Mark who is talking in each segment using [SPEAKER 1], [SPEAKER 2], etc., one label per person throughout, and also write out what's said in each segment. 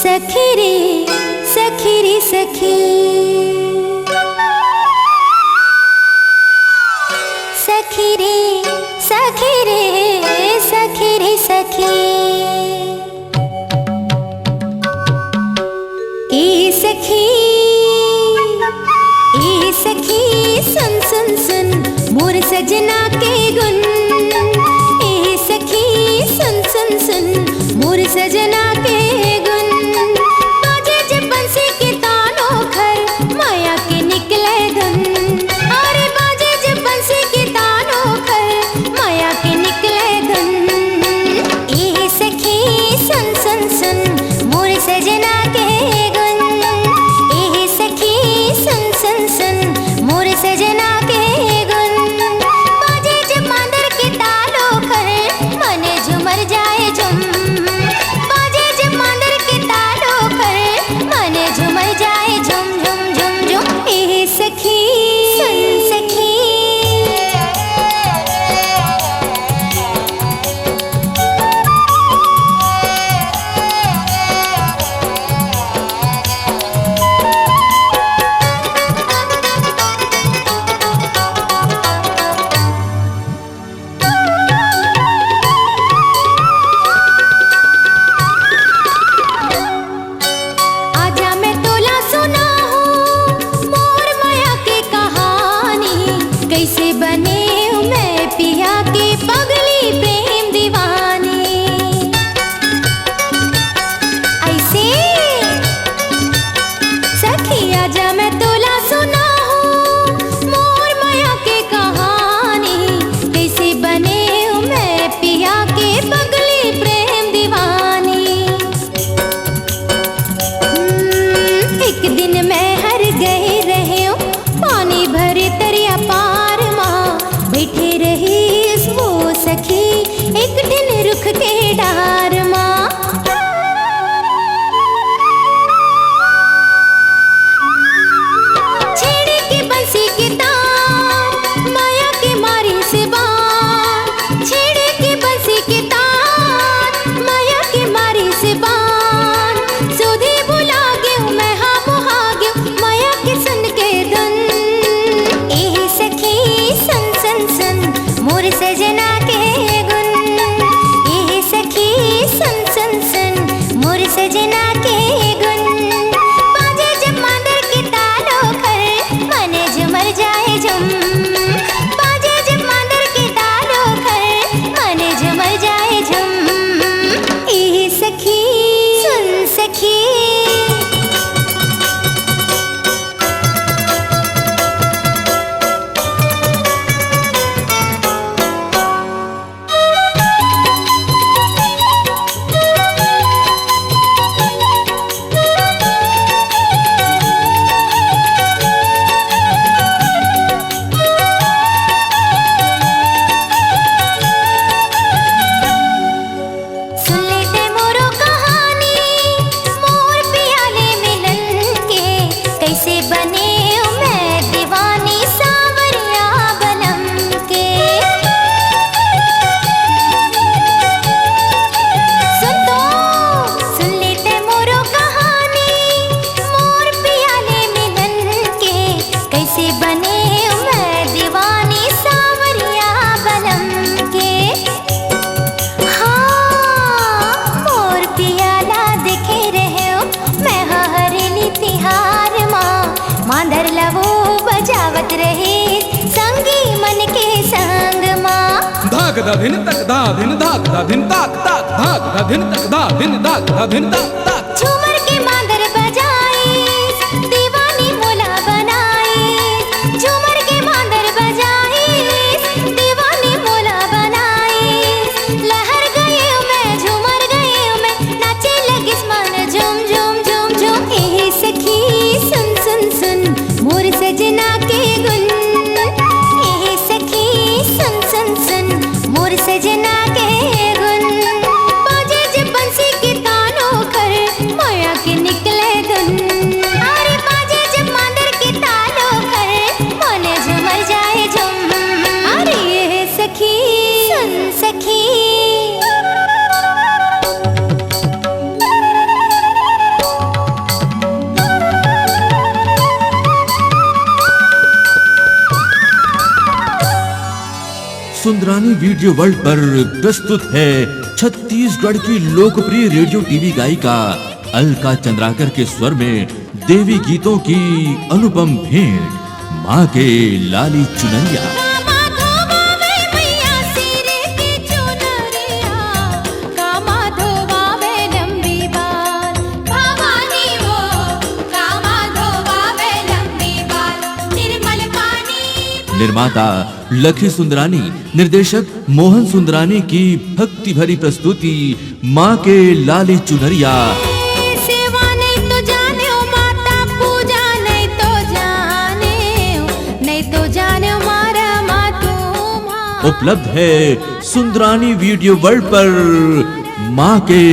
[SPEAKER 1] सखी रे सखी रे सखी, सखी रे सखी रे सखी रे सखी। ए सखी सुन सुन सुन मोर सजना के गुन। ए सखी सुन सुन सुन मोर सजना के गुन। बाजे जब बंसी के तानों घर माया के निकले धुन। अरे बाजे जब बंसी के तानों घर माया के निकले धुन। ए सखी सुन सुन सुन मोर सजना के गुन। ए सखी सुन सुन सुन मोर सजना के गुन। बाजे जब मांदर के तालों घर मने झूमर जाए झुम। बाजे जब मांदर के तालों घर मने झूमर जाए झुम झुम झुम झुम। ए सखी सुन सखी, आजा मैं तोला सुना हूँ मोर माया की कहानी। कैसे बने हूँ मैं पिया की पगली प्रेम दीवानी। ऐसे सखी आजा मैं तोला सुना हूँ मोर माया की कहानी। कैसे बने हूँ मैं पिया की पगली प्रेम दीवानी। एक दिन मैं हर गए रहे हूँ पानी भरे तरिया पार माँ। बैठे रही वो सखी एक दिन रुख के डार माँ। छेड़े के बंसी के तार माया के मारी से बार। छेड़े के बंसी के तार माया के मारी से बार। सुधी बुला गयो मैं हाँ मुहा गयो माया के सुन के धुन। ए सखी सुन सुन सुन मोर सजना के गुन। ए सखी सुन सुन सुन मोर सजना के गुन। बाजे जब मांदर के तालों घर मने झूमर जाए झुम। बाजे जब मांदर के तालों घर मने झूमर जाए झुम। ए सखी सुन सखी, सुन लेते मोरो कहानी मोर पियाले मिलन के। कैसे बने हूँ मैं दीवानी सावरिया बनम के। सुन लेते मोरो कहानी मोर पियाले मिलन के। कैसे बने हूँ मैं दीवानी सावरिया बनम के। हाँ मोर पियाला देखे रहे हो मैं हरेली तिहार माँ। मांदर लवो बजावत रहे संगी मन के संग माँ।
[SPEAKER 2] धाक धा धिन तक धा धिन धाक धा धिन ताक ताक धाक धा धिन तक धा धिन धाक धा धिन ताक ताक।
[SPEAKER 1] झूमर के मांदर बजाए दीवानी मोला बनाए। झूमर के मांदर बजाए दीवानी मोला बनाए। लहर गई हूँ मैं झूमर गई हूँ मैं नाचे लगी मन झूम झूम झूम झूम। ए सखी सुन सुन सुन मोर सजना के गुन। ए सखी सुन सुन सुन मोर सजना के गुन। बाजे जब बंसी के तानों घर माया के निकले धुन। अरे बाजे जब मांदर के तालों घर मने झूमर जाए झुम। अरे ये सखी सुन सखी,
[SPEAKER 3] सुंदरानी वीडियो वर्ल्ड पर प्रस्तुत है छत्तीसगढ़ की लोकप्रिय रेडियो टीवी गायिका अलका चंद्राकर के स्वर में देवी गीतों की अनुपम भेंट माँ के लाली चुनरिया। निर्माता लखी सुंदरानी, निर्देशक मोहन सुंदरानी की भक्ति भरी प्रस्तुति माँ के लाली चुनरिया।
[SPEAKER 1] सेवा नहीं तो जाने ओ माता, पूजा नहीं तो जाने ओ मारा मातू।
[SPEAKER 3] उपलब्ध है सुंदरानी वीडियो वर्ल्ड पर माँ के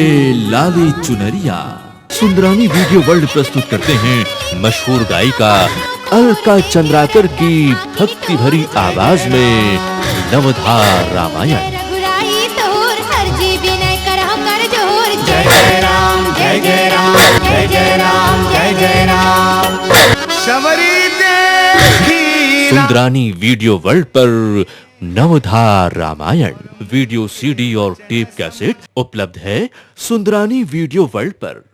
[SPEAKER 3] लाली चुनरिया। सुंदरानी वीडियो वर्ल्ड प्रस्तुत करते हैं मशहूर गायिका अलका चंद्राकर की भक्ति भरी आवाज में नवधार रामायण।
[SPEAKER 1] रघुराई तोर हरजी विनय करहु कर जोर।
[SPEAKER 4] जय जय राम जय जय राम जय जय राम जय जय राम। शबरी देखी
[SPEAKER 3] सुंदरानी वीडियो वर्ल्ड पर नवधार रामायण वीडियो सीडी और टेप कैसेट उपलब्ध है सुंदरानी वीडियो वर्ल्ड पर।